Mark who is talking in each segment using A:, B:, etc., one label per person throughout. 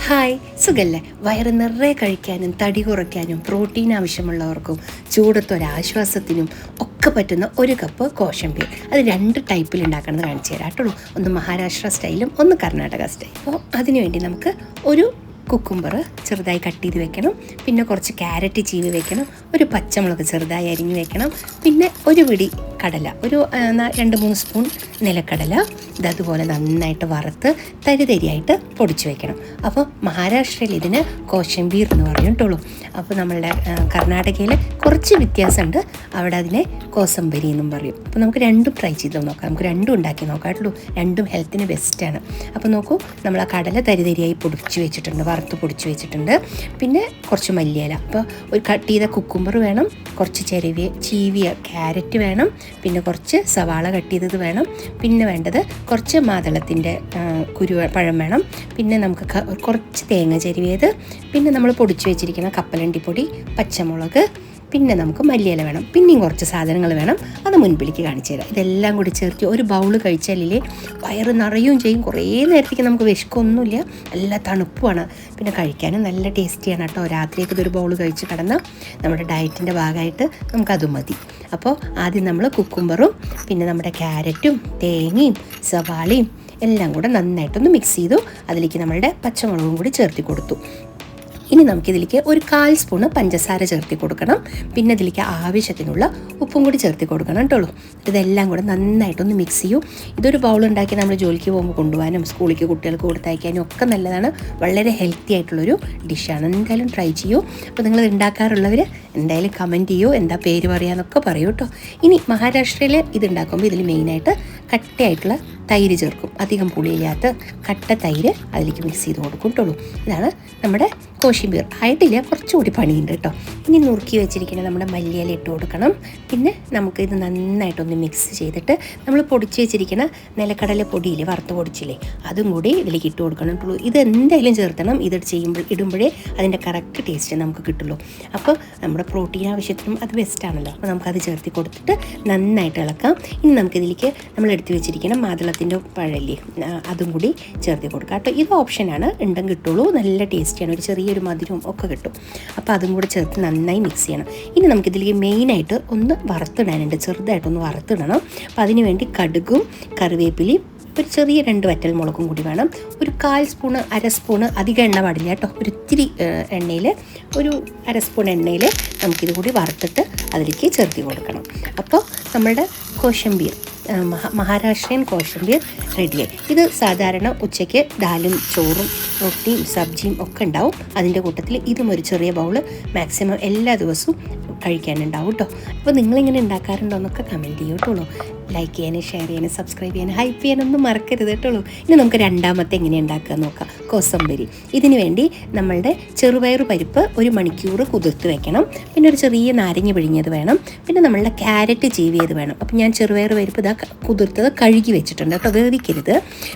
A: Hi, സുഖല്ലേ? വയറ് നിറയെ കഴിക്കാനും തടി കുറയ്ക്കാനും പ്രോട്ടീൻ ആവശ്യമുള്ളവർക്കും ചൂടത്തൊരാശ്വാസത്തിനും ഒക്കെ പറ്റുന്ന ഒരു കപ്പ് കോശംബീർ. അത് 2 ടൈപ്പിൽ ഉണ്ടാക്കണമെന്ന് കാണിച്ചു തരാം കേട്ടുള്ളൂ. ഒന്ന് മഹാരാഷ്ട്ര സ്റ്റൈലും ഒന്ന് കർണാടക സ്റ്റൈലും. അപ്പോൾ അതിനുവേണ്ടി നമുക്ക് ഒരു കുക്കുംബർ ചെറുതായി കട്ട് ചെയ്ത് വെക്കണം, പിന്നെ കുറച്ച് ക്യാരറ്റ് ചീവി വെക്കണം, ഒരു പച്ചമുളക് ചെറുതായി അരിഞ്ഞ് വെക്കണം, പിന്നെ ഒരു പിടി കടല, ഒരു 2-3 സ്പൂൺ നിലക്കടല ഇതതുപോലെ നന്നായിട്ട് വറുത്ത് തരിതരിയായിട്ട് പൊടിച്ച് വെക്കണം. അപ്പോൾ മഹാരാഷ്ട്രയിൽ ഇതിന് കോശംബീർ എന്ന് പറഞ്ഞിട്ടുള്ളൂ. അപ്പോൾ നമ്മളുടെ കർണാടകയിൽ കുറച്ച് വ്യത്യാസമുണ്ട്, അവിടെ അതിനെ കോസംബരി എന്നും പറയും. അപ്പോൾ നമുക്ക് രണ്ടും ട്രൈ ചെയ്ത് നോക്കാം, നമുക്ക് രണ്ടും ഉണ്ടാക്കി നോക്കാട്ടുള്ളൂ. രണ്ടും ഹെൽത്തിന് ബെസ്റ്റാണ്. അപ്പോൾ നോക്കൂ, നമ്മൾ ആ കടല തരിതരിയായി പൊടിച്ച് വെച്ചിട്ടുണ്ട്, വറുത്ത് പൊടിച്ച് വെച്ചിട്ടുണ്ട്. പിന്നെ കുറച്ച് മല്ലിയില, അപ്പോൾ ഒരു കട്ട് ചെയ്ത കുക്കുംബർ വേണം, കുറച്ച് ചീവിയ ക്യാരറ്റ് വേണം, പിന്നെ കുറച്ച് സവാള കട്ട് ചെയ്തത് വേണം, പിന്നെ വേണ്ടത് കുറച്ച് മാതളത്തിൻ്റെ പഴം വേണം, പിന്നെ നമുക്ക് കുറച്ച് തേങ്ങ ചെരുവിയത്, പിന്നെ നമ്മൾ പൊടിച്ച് വെച്ചിരിക്കുന്ന കപ്പലണ്ടിപ്പൊടി, പച്ചമുളക്, പിന്നെ നമുക്ക് മല്ലിയില വേണം, പിന്നെയും കുറച്ച് സാധനങ്ങൾ വേണം. അത് മുൻപിലേക്ക് കാണിച്ചു തരാം. ഇതെല്ലാം കൂടി ചേർത്ത് ഒരു ബൗള് കഴിച്ചാലില്ലേ വയറ് നിറയും ചെയ്യും. കുറേ നേരത്തേക്ക് നമുക്ക് വിശക്കൊന്നുമില്ല, നല്ല തണുപ്പുമാണ്, പിന്നെ കഴിക്കാനും നല്ല ടേസ്റ്റിയാണ് കേട്ടോ. രാത്രിയൊക്കെ ഇതൊരു ബൗള് കഴിച്ച് കിടന്നാൽ നമ്മുടെ ഡയറ്റിൻ്റെ ഭാഗമായിട്ട് നമുക്കത് മതി. അപ്പോൾ ആദ്യം നമ്മൾ കുക്കുംബറും പിന്നെ നമ്മുടെ ക്യാരറ്റും തേങ്ങയും സവാളയും എല്ലാം കൂടെ നന്നായിട്ടൊന്ന് മിക്സ് ചെയ്തു. അതിലേക്ക് നമ്മളുടെ പച്ചമുളകും കൂടി ചേർത്തി കൊടുത്തു. ഇനി നമുക്കിതിലേക്ക് ഒരു 1/4 സ്പൂണ് പഞ്ചസാര ചേർത്തി കൊടുക്കണം, പിന്നെ ഇതിലേക്ക് ആവശ്യത്തിനുള്ള ഉപ്പും കൂടി ചേർത്തി കൊടുക്കണം കേട്ടുള്ളൂ. ഇതെല്ലാം കൂടെ നന്നായിട്ടൊന്ന് മിക്സ് ചെയ്യൂ. ഇതൊരു ബൗളുണ്ടാക്കി നമ്മൾ ജോലിക്ക് പോകുമ്പോൾ കൊണ്ടുപോകാനും സ്കൂളിലേക്ക് കുട്ടികൾക്ക് കൊടുത്തയക്കാനും ഒക്കെ നല്ലതാണ്. വളരെ ഹെൽത്തി ആയിട്ടുള്ളൊരു ഡിഷാണ്, എന്തായാലും ട്രൈ ചെയ്യൂ. അപ്പോൾ നിങ്ങൾ ഉണ്ടാക്കാറുള്ളവർ എന്തായാലും കമൻറ്റ് ചെയ്യൂ, എന്താ പേര് പറയാമെന്നൊക്കെ പറയൂ കേട്ടോ. ഇനി മഹാരാഷ്ട്രയിൽ ഇതുണ്ടാക്കുമ്പോൾ ഇതിൽ മെയിനായിട്ട് കട്ടയായിട്ടുള്ള തൈര് ചേർക്കും, അധികം പുളിയില്ലാത്ത കട്ട തൈര് അതിലേക്ക് മിക്സ് ചെയ്ത് കൊടുക്കും കേട്ടുള്ളൂ. ഇതാണ് നമ്മുടെ കോശിംബീർ. ആയിട്ടില്ല, കുറച്ചുകൂടി പണിയുണ്ട് കേട്ടോ. ഇനി നുറുക്കി വെച്ചിരിക്കുന്ന നമ്മുടെ മല്ലിയില ഇട്ട് കൊടുക്കണം. പിന്നെ നമുക്കിത് നന്നായിട്ടൊന്ന് മിക്സ് ചെയ്തിട്ട് നമ്മൾ പൊടിച്ച് വെച്ചിരിക്കുന്ന നിലക്കടല പൊടിയില്ലേ, വറുത്ത് പൊടിച്ചില്ലേ, അതും കൂടി ഇതിലേക്ക് ഇട്ട് കൊടുക്കണം കേട്ടുള്ളൂ. ഇത് എന്തായാലും ചേർത്തണം, ഇത് ഇടുമ്പോഴേ അതിൻ്റെ കറക്റ്റ് ടേസ്റ്റ് നമുക്ക് കിട്ടുള്ളൂ. അപ്പോൾ നമ്മുടെ പ്രോട്ടീൻ ആവശ്യത്തിനും അത് ബെസ്റ്റാണല്ലോ. അപ്പോൾ നമുക്കത് ചേർത്തി കൊടുത്തിട്ട് നന്നായിട്ട് ഇളക്കാം. ഇനി നമുക്കിതിലേക്ക് നമ്മൾ എടുത്ത് വെച്ചിരിക്കുന്ന മാതളത്തിൻ്റെ പഴല്ലേ, അതും കൂടി ചേർത്തി കൊടുക്കാം കേട്ടോ. ഇത് ഓപ്ഷനാണ്, ഉണ്ടെങ്കിൽ കിട്ടുള്ളൂ, നല്ല ടേസ്റ്റിയാണ്, ഒരു ചെറിയൊരു മധുരവും ഒക്കെ കിട്ടും. അപ്പോൾ അതും കൂടെ ചേർത്ത് നന്നായി മിക്സ് ചെയ്യണം. ഇനി നമുക്കിതിലേക്ക് മെയിനായിട്ട് ഒന്ന് വറുത്തിടാനുണ്ട്, ചെറുതായിട്ടൊന്ന് വറുത്തിടണം. അപ്പോൾ അതിന് വേണ്ടി കടുകും കറിവേപ്പിലയും ഒരു ചെറിയ 2 വറ്റൽമുളകും കൂടി വേണം. ഒരു 1/4 സ്പൂണ് 1/2 സ്പൂണ്, അധികം എണ്ണ പാടില്ല കേട്ടോ, ഒരു ഇത്തിരി എണ്ണയിൽ, ഒരു 1/2 സ്പൂൺ എണ്ണയിൽ നമുക്കിത് കൂടി വറുത്തിട്ട് അതിലേക്ക് ചേർത്തി കൊടുക്കണം. അപ്പോൾ നമ്മളുടെ കോശംബീർ, മഹാരാഷ്ട്രീയൻ കോശംബീർ റെഡിയായി. ഇത് സാധാരണ ഉച്ചയ്ക്ക് ദാലും ചോറും റൊട്ടിയും സബ്ജിയും ഒക്കെ ഉണ്ടാവും. അതിൻ്റെ കൂട്ടത്തിൽ ഇതും ഒരു ചെറിയ ബൗള് മാക്സിമം എല്ലാ ദിവസവും കഴിക്കാനുണ്ടാവും കേട്ടോ. അപ്പോൾ നിങ്ങളിങ്ങനെ ഉണ്ടാക്കാറുണ്ടോ എന്നൊക്കെ കമൻറ്റ് ചെയ്യൂ കേട്ടുള്ളൂ. ലൈക്ക് ചെയ്യാനും ഷെയർ ചെയ്യാനും സബ്സ്ക്രൈബ് ചെയ്യാനും ഹൈപ്പ് ചെയ്യാനൊന്നും മറക്കരുത് കേട്ടുള്ളൂ. ഇനി നമുക്ക് രണ്ടാമത്തെ എങ്ങനെ ഉണ്ടാക്കുക നോക്കാം, കോസംബരി. ഇതിന് വേണ്ടി നമ്മളുടെ ചെറുപയർ പരിപ്പ് 1 മണിക്കൂർ കുതിർത്ത് വെക്കണം, പിന്നെ ഒരു ചെറിയ നാരങ്ങ പിഴിഞ്ഞത് വേണം, പിന്നെ നമ്മളുടെ ക്യാരറ്റ് ചീവിയത് വേണം. അപ്പോൾ ഞാൻ ചെറുപയർ പരിപ്പ് ഇതാ കുതിർത്തത് കഴുകി വെച്ചിട്ടുണ്ട് കേട്ടോ, വേവിക്കരുത്.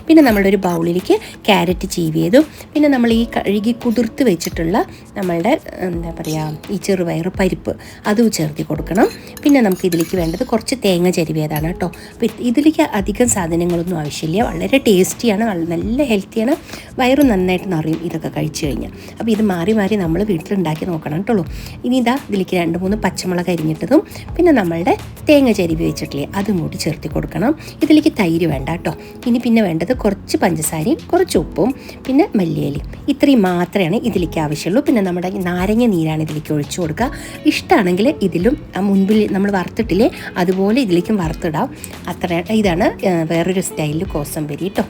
A: പിന്നെ നമ്മളുടെ ഒരു ബൗളിലേക്ക് ക്യാരറ്റ് ചീവിയതും, പിന്നെ നമ്മൾ ഈ കഴുകി കുതിർത്ത് വെച്ചിട്ടുള്ള നമ്മളുടെ എന്താ പറയുക ഈ ചെറുപയർ പരിപ്പ് അതും ചേർത്തി കൊടുക്കണം. പിന്നെ നമുക്ക് ഇതിലേക്ക് വേണ്ടത് കുറച്ച് തേങ്ങ ചെരുവിയതാണ് കേട്ടോ. അപ്പോൾ ഇതിലേക്ക് അധികം സാധനങ്ങളൊന്നും ആവശ്യമില്ല, വളരെ ടേസ്റ്റിയാണ്, നല്ല ഹെൽത്തിയാണ്, വയറ് നന്നായിട്ട് നിറയും ഇതൊക്കെ കഴിച്ചു കഴിഞ്ഞാൽ. അപ്പോൾ ഇത് മാറി മാറി നമ്മൾ വീട്ടിലുണ്ടാക്കി നോക്കണം കേട്ടുള്ളൂ. ഇനി ഇതാ ഇതിലേക്ക് 2-3 പച്ചമുളക് അരിഞ്ഞിട്ടതും, പിന്നെ നമ്മളുടെ തേങ്ങ ചെരുവി വെച്ചിട്ടില്ലേ അതും കൂടി ചേർത്തി കൊടുക്കണം. ഇതിലേക്ക് തൈര് വേണ്ട കേട്ടോ. ഇനി പിന്നെ വേണ്ടത് കുറച്ച് പഞ്ചസാരയും കുറച്ച് ഉപ്പും പിന്നെ മല്ലിയിലയും, ഇത്രയും മാത്രമേ ഇതിലേക്ക് ആവശ്യമുള്ളൂ. പിന്നെ നമ്മുടെ നാരങ്ങ നീരാണ് ഇതിലേക്ക് ഒഴിച്ചു കൊടുക്കുക. ഇഷ്ടമാണെങ്കിൽ ഇതിലും മുൻപിൽ നമ്മൾ വറുത്തിട്ടില്ലേ അതുപോലെ ഇതിലേക്കും വറുത്തിടാം. അത്ര ഇതാണ് വേറൊരു സ്റ്റൈലിൽ കോസംബരി കേട്ടോ,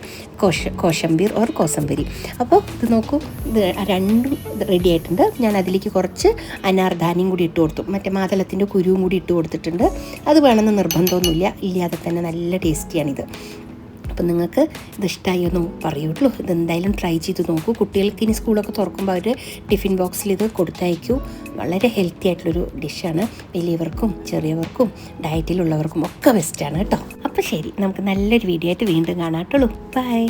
A: കോശംബീർ ഓർ കോസംബരി. അപ്പോൾ ഇത് നോക്കൂ, ഇത് രണ്ടും റെഡി ആയിട്ടുണ്ട്. ഞാൻ അതിലേക്ക് കുറച്ച് അനാർധാന്യം കൂടി ഇട്ട് കൊടുത്തു, മറ്റേ മാതളത്തിൻ്റെ കുരുവും കൂടി ഇട്ട് കൊടുത്തിട്ടുണ്ട്. അത് വേണമെന്ന് നിർബന്ധമൊന്നുമില്ല, ഇല്ലാതെ തന്നെ നല്ല ടേസ്റ്റിയാണിത്. അപ്പോൾ നിങ്ങൾക്ക് ഇത് ഇഷ്ടമായി ഒന്ന് പറയൂള്ളൂ. ഇതെന്തായാലും ട്രൈ ചെയ്ത് നോക്കൂ. കുട്ടികൾക്ക് ഇനി സ്കൂളൊക്കെ തുറക്കുമ്പോൾ അവർ ടിഫിൻ ബോക്സിൽ ഇത് കൊടുത്തയക്കൂ. വളരെ ഹെൽത്തി ആയിട്ടുള്ളൊരു ഡിഷാണ്, വലിയവർക്കും ചെറിയവർക്കും ഡയറ്റിലുള്ളവർക്കും ഒക്കെ ബെസ്റ്റാണ് കേട്ടോ. അപ്പോൾ ശരി, നമുക്ക് നല്ലൊരു വീഡിയോ ആയിട്ട് വീണ്ടും കാണാം കേട്ടുള്ളൂ. ബൈ.